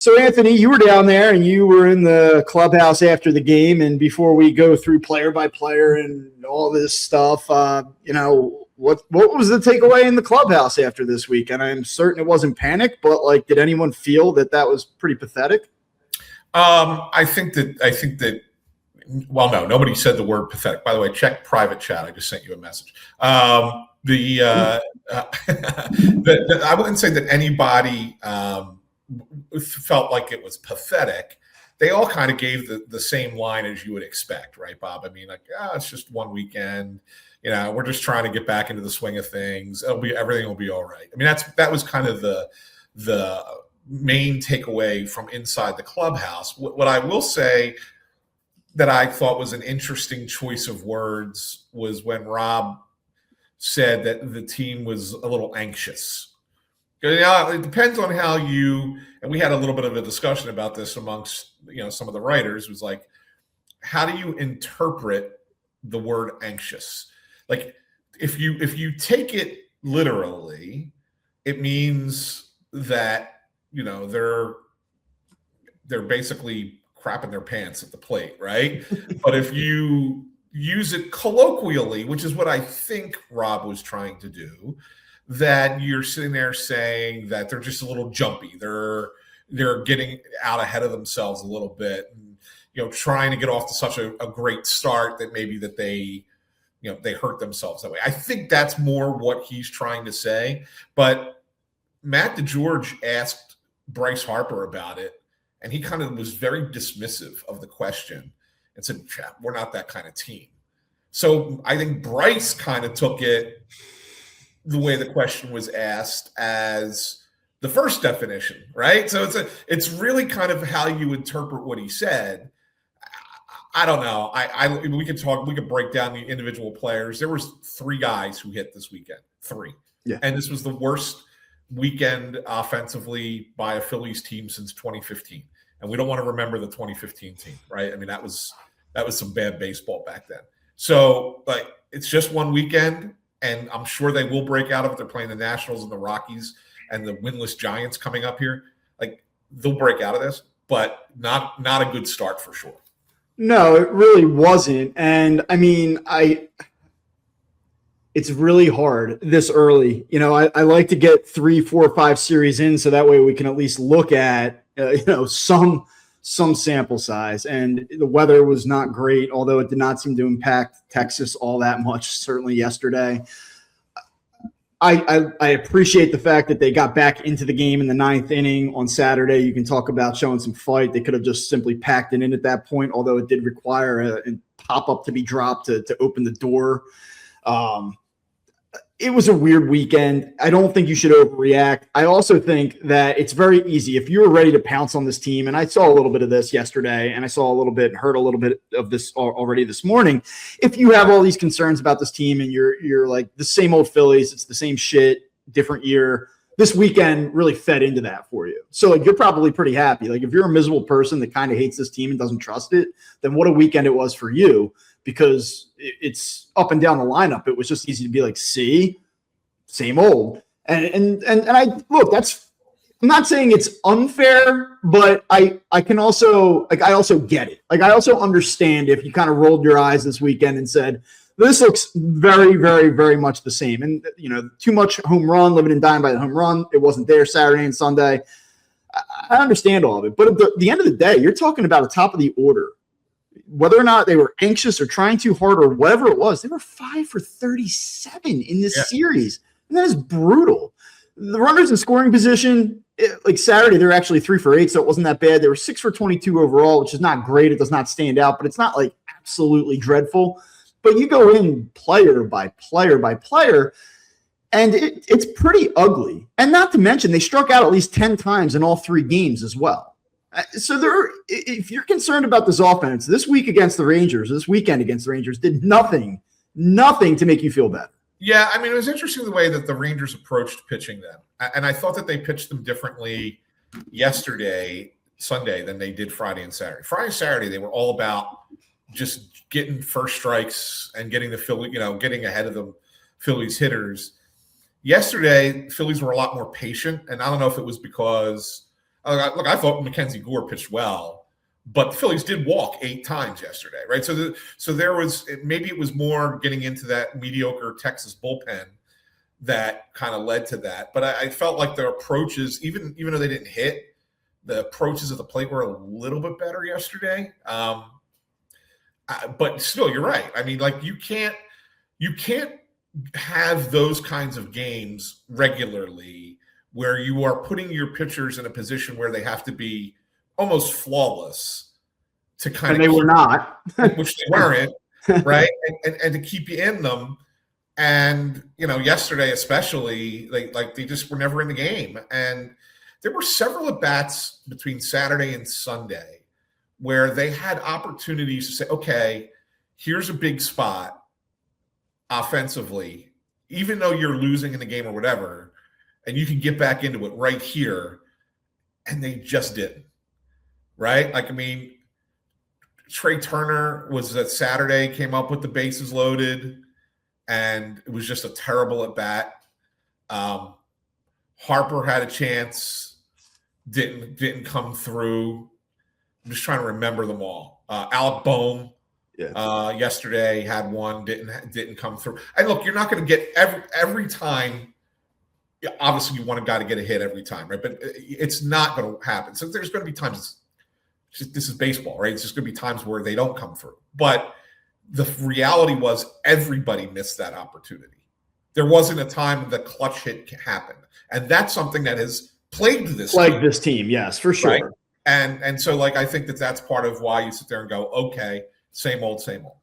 So, Anthony, you were down there and you were in the clubhouse after the game. And before we go through player by player and all this stuff, what was the takeaway in the clubhouse after this week? And I'm certain it wasn't panic, but did anyone feel that was pretty pathetic? I think that. Well, no, nobody said the word pathetic. By the way, check private chat. I just sent you a message. I wouldn't say that anybody felt like it was pathetic. They all kind of gave the same line as you would expect, right, Bob? I mean, it's just one weekend. We're just trying to get back into the swing of things. Everything will be all right. I mean, that was kind of the main takeaway from inside the clubhouse. What I will say that I thought was an interesting choice of words was when Rob said that the team was a little anxious. It depends on how and we had a little bit of a discussion about this amongst, some of the writers, was like, how do you interpret the word anxious? Like, if you take it literally, it means that, they're basically crapping their pants at the plate, right? But if you use it colloquially, which is what I think Rob was trying to do, that you're sitting there saying that they're just a little jumpy. They're getting out ahead of themselves a little bit, and, trying to get off to such a great start that maybe that they hurt themselves that way. I think that's more what he's trying to say. But Matt DeGeorge asked Bryce Harper about it, and he kind of was very dismissive of the question and said, we're not that kind of team. So I think Bryce kind of took it the way the question was asked as the first definition, right? So it's really kind of how you interpret what he said. I don't know. We could break down the individual players. There was 3 guys who hit this weekend, 3. Yeah. And this was the worst weekend offensively by a Phillies team since 2015. And we don't want to remember the 2015 team, right? I mean, that was some bad baseball back then. So, it's just one weekend, and I'm sure they will break out of it. They're playing the Nationals and the Rockies and the winless Giants coming up here. They'll break out of this, but not a good start for sure. No, it really wasn't. And I mean, it's really hard this early. I like to get 3, 4, 5 series in, so that way we can at least look at, some sample size. And the weather was not great, although it did not seem to impact Texas all that much, certainly yesterday. I appreciate the fact that they got back into the game in the 9th inning on Saturday. You can talk about showing some fight. They could have just simply packed it in at that point, although it did require a pop-up to be dropped to open the door. It was a weird weekend. I don't think you should overreact. I also think that it's very easy. If you were ready to pounce on this team, and I saw a little bit of this yesterday, and I saw a little bit, heard a little bit of this already this morning. If you have all these concerns about this team and you're like the same old Phillies, it's the same shit, different year, this weekend really fed into that for you. So you're probably pretty happy. If you're a miserable person that kind of hates this team and doesn't trust it, then what a weekend it was for you. Because it's up and down the lineup. It was just easy to be like, see, same old. And I look, I'm not saying it's unfair, but I can also I also get it. I also understand if you kind of rolled your eyes this weekend and said, this looks very, very, very much the same. And too much home run, living and dying by the home run. It wasn't there Saturday and Sunday. I understand all of it. But at the end of the day, you're talking about the top of the order. Whether or not they were anxious or trying too hard or whatever it was, they were 5 for 37 in this series. And that is brutal. The runners in scoring position, Saturday, they're actually 3 for 8, so it wasn't that bad. They were 6 for 22 overall, which is not great. It does not stand out, but it's not absolutely dreadful. But you go in player by player by player, and it's pretty ugly. And not to mention, they struck out at least 10 times in all 3 games as well. So if you're concerned about this offense, this week against the Rangers, this weekend against the Rangers, did nothing to make you feel better. Yeah, I mean, it was interesting the way that the Rangers approached pitching them. And I thought that they pitched them differently yesterday, Sunday, than they did Friday and Saturday. Friday and Saturday, they were all about just getting first strikes and getting the Philly, getting ahead of the Phillies hitters. Yesterday, Phillies were a lot more patient. And I don't know if it was because Look, I thought Mackenzie Gore pitched well, but the Phillies did walk 8 times yesterday, right? So there was, maybe it was more getting into that mediocre Texas bullpen that kind of led to that. But I felt like their approaches, even though they didn't hit, the approaches at the plate were a little bit better yesterday. But still, you're right. I mean, like you can't have those kinds of games regularly where you are putting your pitchers in a position where they have to be almost flawless to kind and they were not, which they weren't, right? And to keep you in them. And, yesterday especially, they just were never in the game. And there were several at-bats between Saturday and Sunday where they had opportunities to say, okay, here's a big spot offensively, even though you're losing in the game or whatever, and you can get back into it right here. And they just didn't, right? Like, I mean, Trey Turner was that Saturday, came up with the bases loaded, and it was just a terrible at bat. Harper had a chance, didn't come through. I'm just trying to remember them all. Alec Boehm yesterday had one, didn't come through. And look, you're not going to get every time. Obviously, you want a guy to get a hit every time, right? But it's not going to happen. So there's going to be times. This is baseball, right? It's just going to be times where they don't come through. But the reality was everybody missed that opportunity. There wasn't a time the clutch hit happened. And that's something that has plagued this team. Yes, for sure. Right? And so, I think that's part of why you sit there and go, okay, same old, same old.